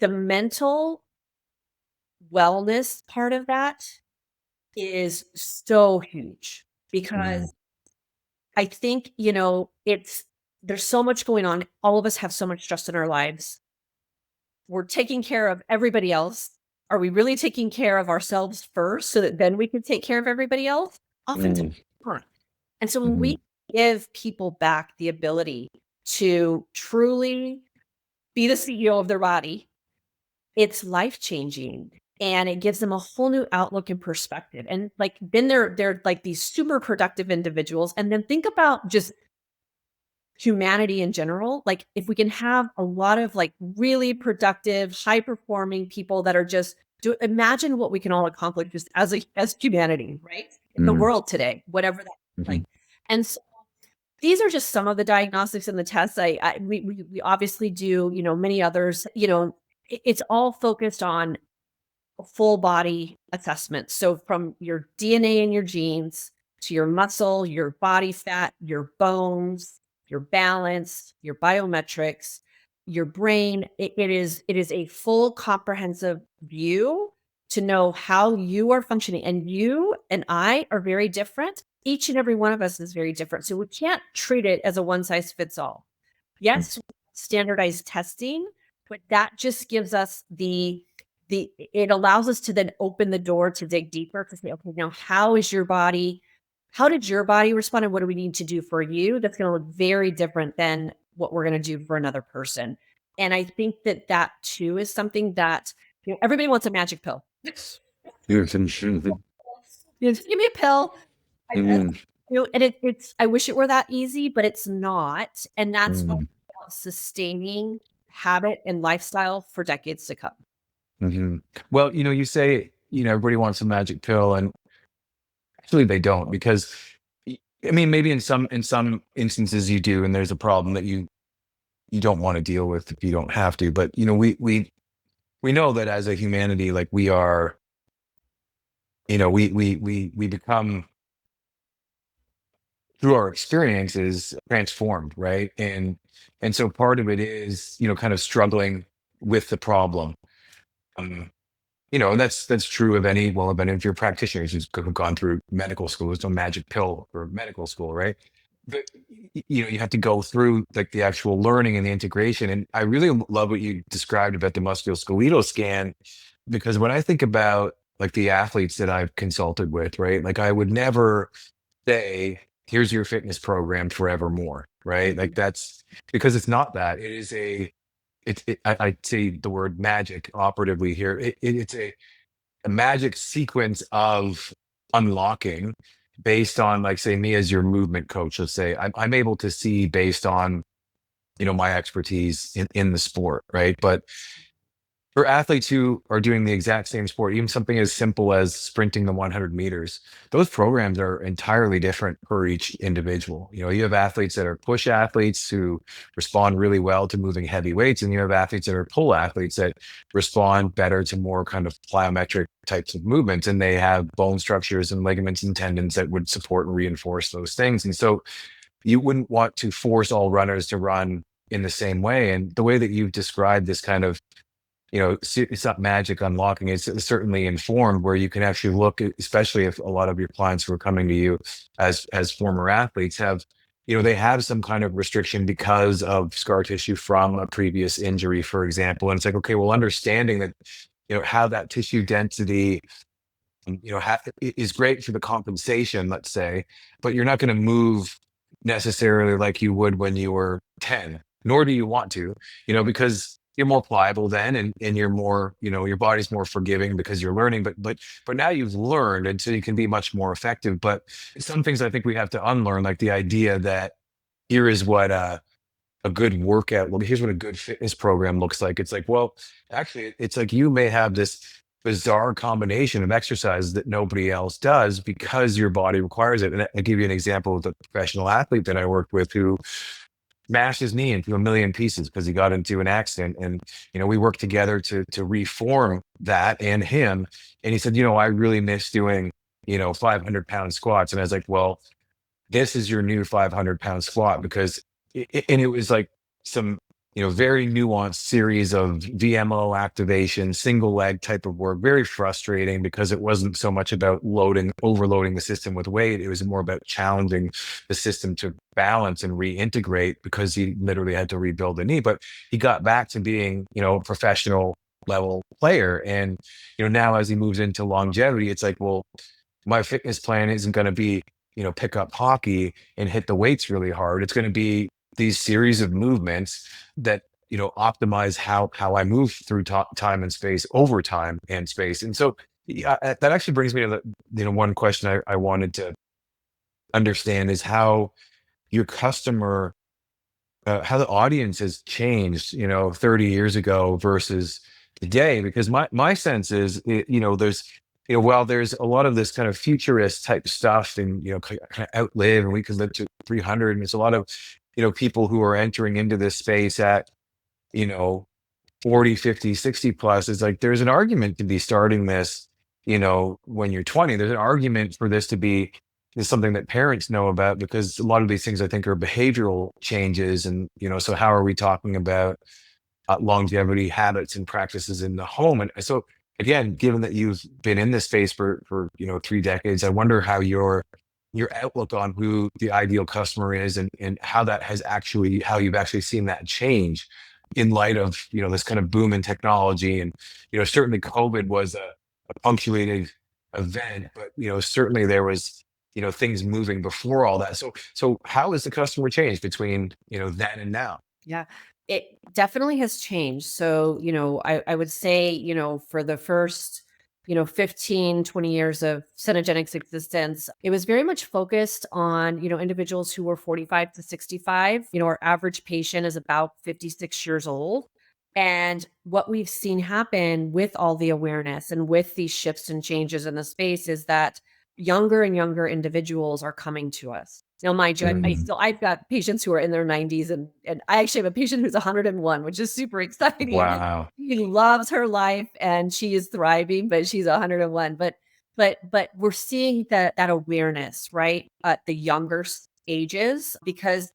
The mental wellness part of that is so huge because I think, there's so much going on. All of us have so much stress in our lives. We're taking care of everybody else. Are we really taking care of ourselves first so that then we can take care of everybody else? Oftentimes not. And so when we give people back the ability to truly be the CEO of their body, it's life-changing and it gives them a whole new outlook and perspective. And like then they're like these super productive individuals. And then think about just humanity in general. Like if we can have a lot of like really productive, high performing people that are just imagine what we can all accomplish just as humanity, right? In the world today, whatever that looks like. And so these are just some of the diagnostics and the tests. We obviously do, many others, it's all focused on a full body assessment. So from your DNA and your genes to your muscle, your body fat, your bones, your balance, your biometrics, your brain, it is a full comprehensive view to know how you are functioning. And you and I are very different. Each and every one of us is very different. So we can't treat it as a one size fits all. Yes, standardized testing, but that just gives us it allows us to then open the door to dig deeper to say, okay, now how did your body respond and what do we need to do for you? That's going to look very different than what we're going to do for another person. And I think that too is something that, everybody wants a magic pill. Just give me a pill. And I wish it were that easy, but it's not. And that's about sustaining habit and lifestyle for decades to come. Well, you say, everybody wants a magic pill, and actually they don't, because I mean, maybe in some instances you do, and there's a problem that you don't want to deal with if you don't have to. But we know that as a humanity, like we are, we become, through our experiences, transformed, right? And so part of it is, kind of struggling with the problem. That's true of any of your practitioners who's gone through medical school. There's no magic pill for medical school, right? But you have to go through like the actual learning and the integration. And I really love what you described about the musculoskeletal scan, because when I think about like the athletes that I've consulted with, right? Like I would never say, here's your fitness program forevermore, right? Like that's because it's not that. It is I say the word magic operatively here. It's a magic sequence of unlocking based on, like, say, me as your movement coach. Let's say I'm able to see based on, my expertise in the sport, right? But for athletes who are doing the exact same sport, even something as simple as sprinting the 100 meters, those programs are entirely different for each individual. You have athletes that are push athletes who respond really well to moving heavy weights, and you have athletes that are pull athletes that respond better to more kind of plyometric types of movements, and they have bone structures and ligaments and tendons that would support and reinforce those things. And so you wouldn't want to force all runners to run in the same way. And the way that you've described this kind of, it's not magic unlocking. It's certainly informed, where you can actually look at, especially if a lot of your clients who are coming to you as former athletes have, they have some kind of restriction because of scar tissue from a previous injury, for example. And it's like, okay, well, understanding that, how that tissue density, is great for the compensation, let's say, but you're not going to move necessarily like you would when you were 10, nor do you want to, because you're more pliable then, and you're more, your body's more forgiving because you're learning, but now you've learned, and so you can be much more effective. But some things I think we have to unlearn, like the idea that here is what a good workout, well, here's what a good fitness program looks like. It's like, well, actually, it's like you may have this bizarre combination of exercises that nobody else does because your body requires it. And I'll give you an example of the professional athlete that I worked with who smashed his knee into a million pieces because he got into an accident. And, we worked together to reform that and him. And he said, I really miss doing 500-pound squats. And I was like, well, this is your new 500-pound squat, because and it was like some very nuanced series of VMO activation, single leg type of work, very frustrating, because it wasn't so much about overloading the system with weight. It was more about challenging the system to balance and reintegrate, because he literally had to rebuild the knee. But he got back to being a professional level player. And now as he moves into longevity, it's like, well, my fitness plan isn't going to be pick up hockey and hit the weights really hard. It's going to be these series of movements that optimize how I move through time and space, over time and space. And so that actually brings me to the one question I wanted to understand, is how your customer, how the audience has changed 30 years ago versus today. Because my sense is, there's while there's a lot of this kind of futurist type stuff, and kind of outlive, and we could live to 300, and there's a lot of people who are entering into this space at you know 40, 50, 60 plus. Is like, there's an argument to be starting this when you're 20. There's an argument for this to be is something that parents know about, because a lot of these things, I think, are behavioral changes. And so how are we talking about longevity habits and practices in the home? And so again, given that you've been in this space for 3 decades, I wonder how your outlook on who the ideal customer is, and how how you've actually seen that change in light of this kind of boom in technology. And certainly COVID was a punctuated event, but certainly there was things moving before all that. So how has the customer changed between then and now? Yeah, it definitely has changed. So, I would say, for the first, 15, 20 years of CENEGENICS existence, it was very much focused on, individuals who were 45 to 65. Our average patient is about 56 years old. And what we've seen happen with all the awareness and with these shifts and changes in the space is that younger and younger individuals are coming to us. Now, mind you, I've got patients who are in their 90s, and I actually have a patient who's 101, which is super exciting. Wow. She loves her life and she is thriving, but she's 101. But we're seeing that awareness, right, at the younger ages, because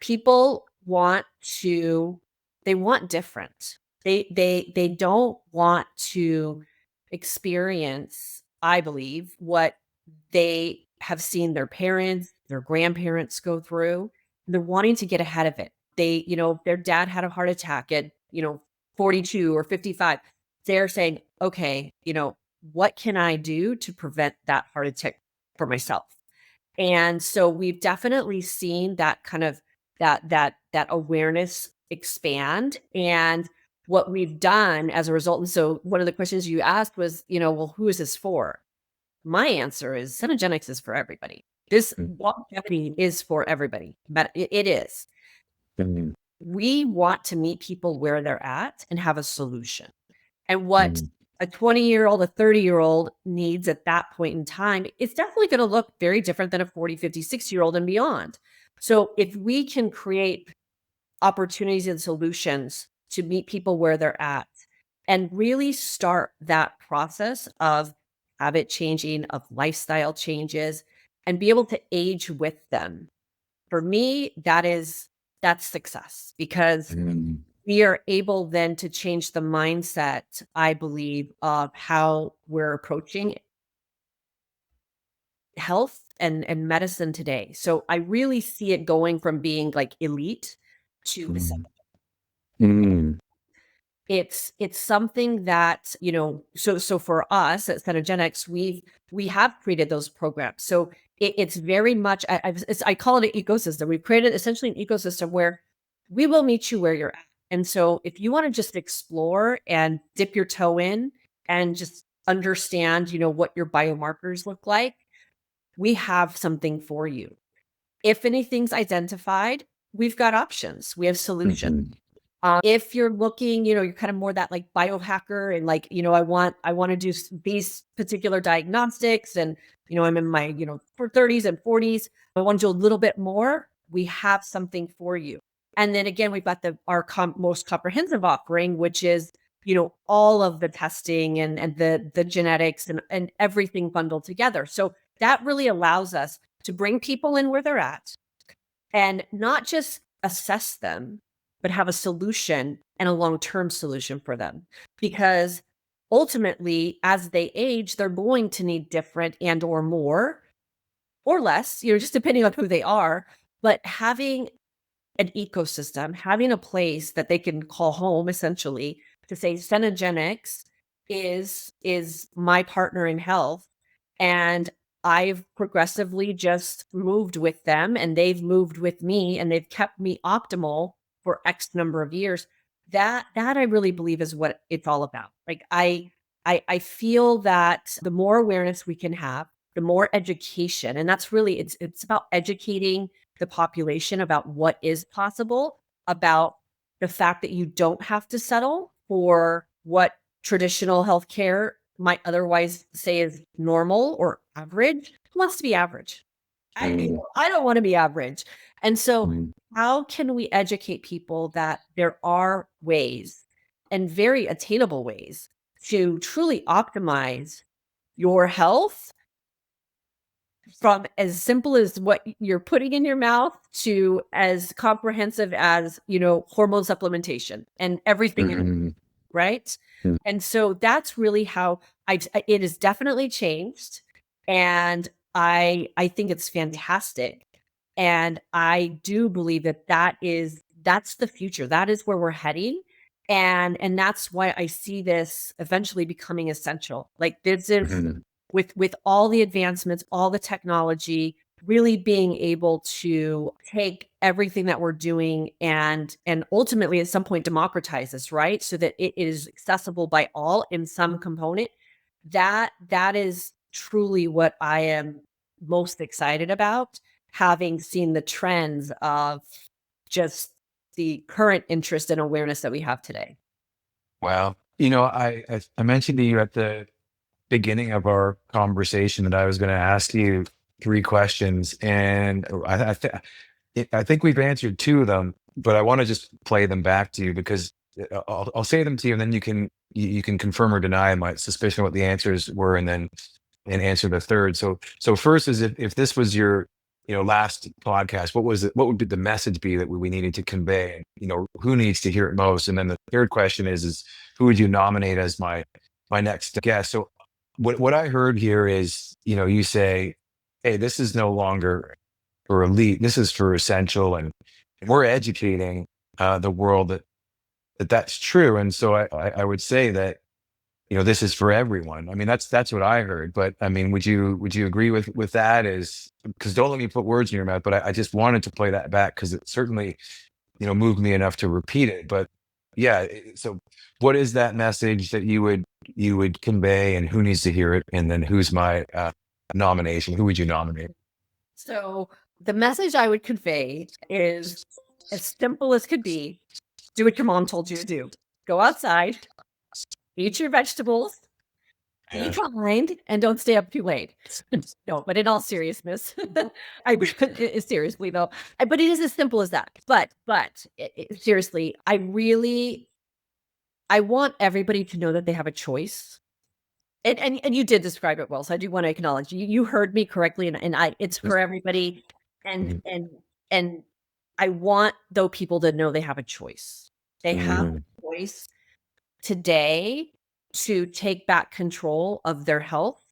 people they want different. They don't want to experience, I believe, what they have seen their parents, their grandparents go through. They're wanting to get ahead of it. If their dad had a heart attack at, 42 or 55, they're saying, okay, what can I do to prevent that heart attack for myself? And so we've definitely seen that kind of that awareness expand. And what we've done as a result, and so one of the questions you asked was, well, who is this for? My answer is CENEGENICS is for everybody. This longevity is for everybody, but it is. Mhm. We want to meet people where they're at and have a solution. And what a 20-year-old, a 30-year-old needs at that point in time, it's definitely going to look very different than a 40, 50, 60-year-old and beyond. So if we can create opportunities and solutions to meet people where they're at and really start that process of habit changing, of lifestyle changes, and be able to age with them. For me, that's success, because Mhm. we are able then to change the mindset, I believe, of how we're approaching health and medicine today. So I really see it going from being like elite to Mhm. Mhm. it's something that, so for us at CENEGENICS, we have created those programs. So it's very much, I call it an ecosystem. We've created essentially an ecosystem where we will meet you where you're at. And so if you want to just explore and dip your toe in and just understand, what your biomarkers look like, we have something for you. If anything's identified, we've got options. We have solutions. Mhm. If you're looking, you're kind of more that like biohacker and like, I want to do these particular diagnostics, and, I'm in my, for 30s and 40s. I want to do a little bit more. We have something for you. And then again, we've got our most comprehensive offering, which is all of the testing and the genetics and everything bundled together. So that really allows us to bring people in where they're at and not just assess them, but have a solution and a long-term solution for them. Because ultimately, as they age, they're going to need different and or more or less, just depending on who they are. But having an ecosystem, having a place that they can call home, essentially, to say CENEGENICS is my partner in health, and I've progressively just moved with them, and they've moved with me, and they've kept me optimal for X number of years. That I really believe is what it's all about. Like I feel that the more awareness we can have, the more education, and that's really it's about educating the population about what is possible, about the fact that you don't have to settle for what traditional healthcare might otherwise say is normal or average. Who wants to be average? I don't want to be average. And so, how can we educate people that there are ways and very attainable ways to truly optimize your health, from as simple as what you're putting in your mouth to as comprehensive as, hormone supplementation and everything in, right? And so that's really how it has definitely changed. And I think it's fantastic. And I do believe that that's the future. That is where we're heading. And that's why I see this eventually becoming essential. Like this is with all the advancements, all the technology, really being able to take everything that we're doing and ultimately at some point democratize this, right? So that it is accessible by all in some component. That is truly what I am most excited about, having seen the trends of just the current interest and awareness that we have today. Wow. I mentioned to you at the beginning of our conversation that I was going to ask you 3 questions, and I think we've answered 2 of them, but I want to just play them back to you because I'll say them to you, and then you can confirm or deny my suspicion of what the answers were, and then answer the third. So first is, if this was your last podcast, what would be the message be that we needed to convey? Who needs to hear it most? And then the third question is who would you nominate as my next guest? So what I heard here is, you say, hey, this is no longer for elite, this is for essential, and we're educating the world that's true. And so I would say that this is for everyone. I mean, that's what I heard. But I mean, would you agree with that? Is because don't let me put words in your mouth, but I just wanted to play that back because it certainly moved me enough to repeat it. But yeah, so what is that message that you would convey, and who needs to hear it? And then who's my nomination? Who would you nominate? So the message I would convey is as simple as could be. Do what your mom told you to do. Go outside, eat your vegetables, be Yeah. kind, and don't stay up too late. No, but in all seriousness, seriously though, but it is as simple as that. But seriously, I want everybody to know that they have a choice. And you did describe it well, so I do want to acknowledge you heard me correctly, and it's for everybody, and Mhm. and I want though people to know they have a choice. They have Mhm. a choice today to take back control of their health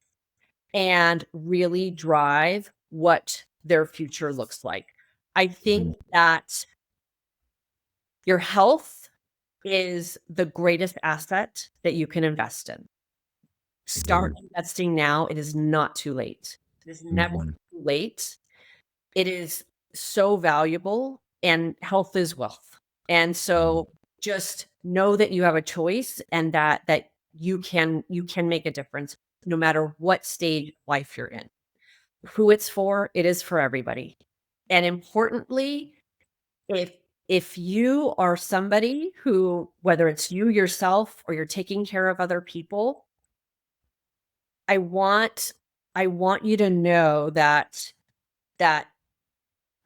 and really drive what their future looks like. I think that your health is the greatest asset that you can invest in. Start investing now. It is not too late. It is never Mhm. too late. It is so valuable, and health is wealth. And so just know that you have a choice, and that you can make a difference no matter what stage of life you're in. Who it's for, it is for everybody. And importantly, if if you are somebody who, whether it's you yourself or you're taking care of other people, I want I want you to know that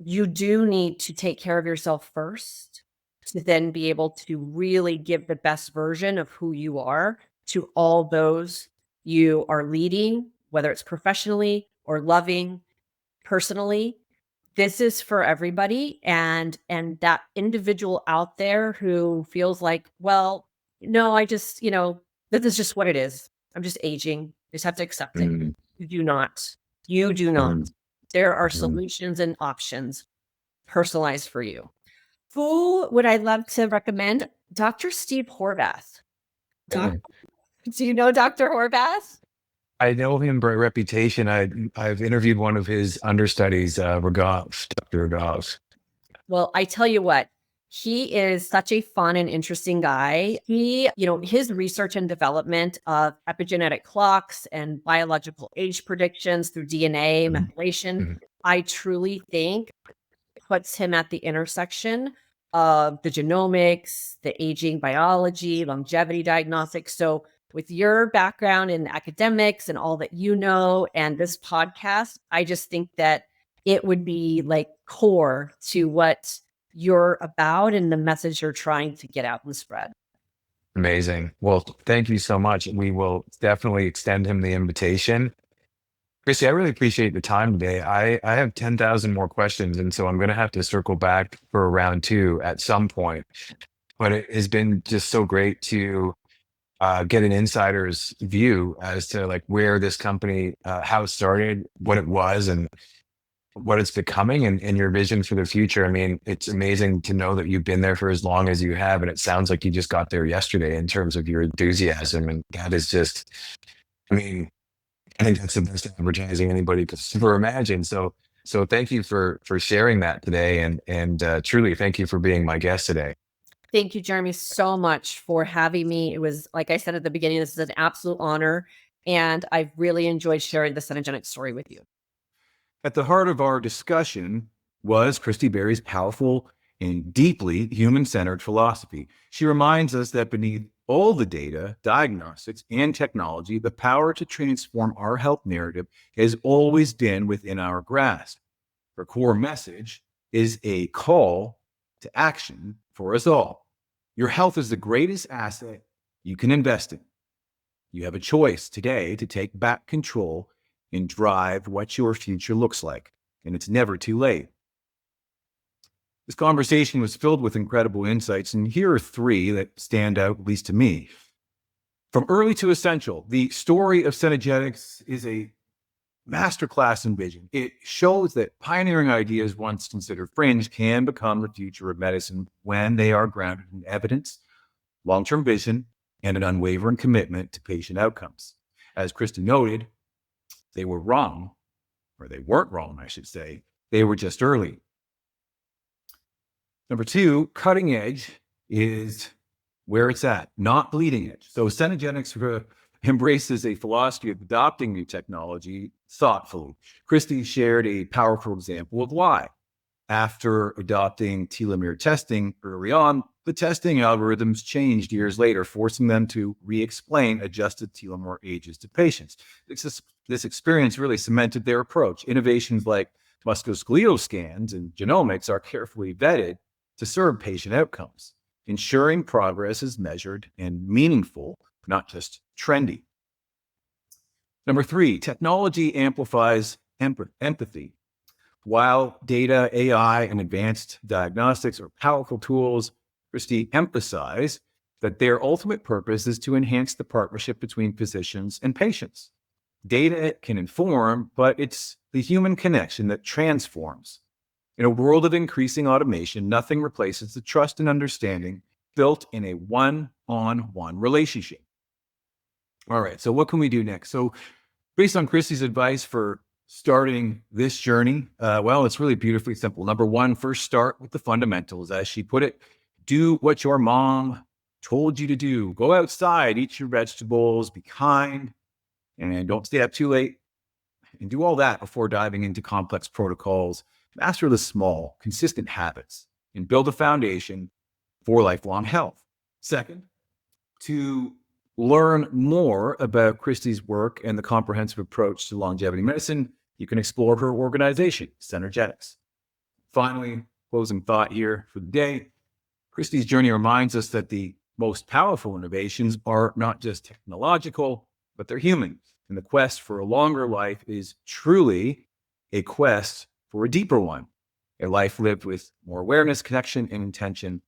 you do need to take care of yourself first, to then be able to really give the best version of who you are to all those you are leading, whether it's professionally or loving personally. This is for everybody, and that individual out there who feels like, well, no, I just, this is just what it is. I'm just aging. I just have to accept it. Mm, You do not. You do not. mm, There are mm, solutions and options personalized for you. Who would I love to recommend? Dr. Steve Horvath. mm. Do you know Dr. Horvath? I know him by reputation. I've interviewed one of his understudies, Rogoff, Dr. Rogoff. Well, I tell you what, he is such a fun and interesting guy. His research and development of epigenetic clocks and biological age predictions through DNA Mhm, methylation, mhm. I truly think puts him at the intersection of the genomics, the aging biology, longevity diagnostics. So, with your background in academics and all that you know, and this podcast, I just think that it would be like core to what you're about and the message you're trying to get out and spread. Amazing. Well, thank you so much. We will definitely extend him the invitation. Kristy, I really appreciate the time today. I have 10,000 more questions, and so I'm going to have to circle back for round two at some point. But it has been just so great to get an insider's view as to like where this company, how it started, what it was, and what it's becoming, and your vision for the future. I mean, it's amazing to know that you've been there for as long as you have, and it sounds like you just got there yesterday in terms of your enthusiasm, and that is just, I mean, I think that's the best advertising anybody could ever imagine. So thank you for sharing that today, and truly thank you for being my guest today. Thank you, Jeremy, so much for having me. It was, like I said at the beginning, this is an absolute honor. And I've really enjoyed sharing the CENEGENICS story with you. At the heart of our discussion was Kristy Berry's powerful and deeply human-centered philosophy. She reminds us that beneath all the data, diagnostics, and technology, the power to transform our health narrative has always been within our grasp. Her core message is a call to action for us all. Your health is the greatest asset you can invest in. You have a choice today to take back control and drive what your future looks like, and it's never too late. This conversation was filled with incredible insights, and here are three that stand out, at least to me. From early to essential, the story of CENEGENICS is a masterclass in vision. It shows that pioneering ideas once considered fringe can become the future of medicine when they are grounded in evidence, long-term vision, and an unwavering commitment to patient outcomes. As Kristy noted, they were wrong, or they weren't wrong, I should say. They were just early. Number two, cutting edge is where it's at, not bleeding edge. So CENEGENICS embraces a philosophy of adopting new technology thoughtfully. Kristy shared a powerful example of why. After adopting telomere testing early on, the testing algorithms changed years later, forcing them to re-explain adjusted telomere ages to patients. This experience really cemented their approach. Innovations like musculoskeletal scans and genomics are carefully vetted to serve patient outcomes, ensuring progress is measured and meaningful, not just trendy. Number three, technology amplifies empathy. While data, AI, and advanced diagnostics are powerful tools, Kristy emphasized that their ultimate purpose is to enhance the partnership between physicians and patients. Data can inform, but it's the human connection that transforms. In a world of increasing automation, nothing replaces the trust and understanding built in a one-on-one relationship. All right, so what can we do next? So based on Kristy's advice for starting this journey, well, it's really beautifully simple. Number one, first start with the fundamentals. As she put it, do what your mom told you to do. Go outside, eat your vegetables, be kind, and don't stay up too late. And do all that before diving into complex protocols. Master the small, consistent habits and build a foundation for lifelong health. Second, to learn more about Kristy's work and the comprehensive approach to longevity medicine, you can explore her organization, CENEGENICS. Finally, closing thought here for the day. Kristy's journey reminds us that the most powerful innovations are not just technological, but they're human. And the quest for a longer life is truly a quest for a deeper one, a life lived with more awareness, connection, and intention.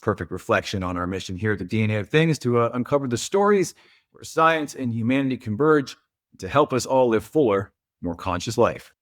Perfect reflection on our mission here at the DNA of Things to uncover the stories where science and humanity converge to help us all live fuller, more conscious life.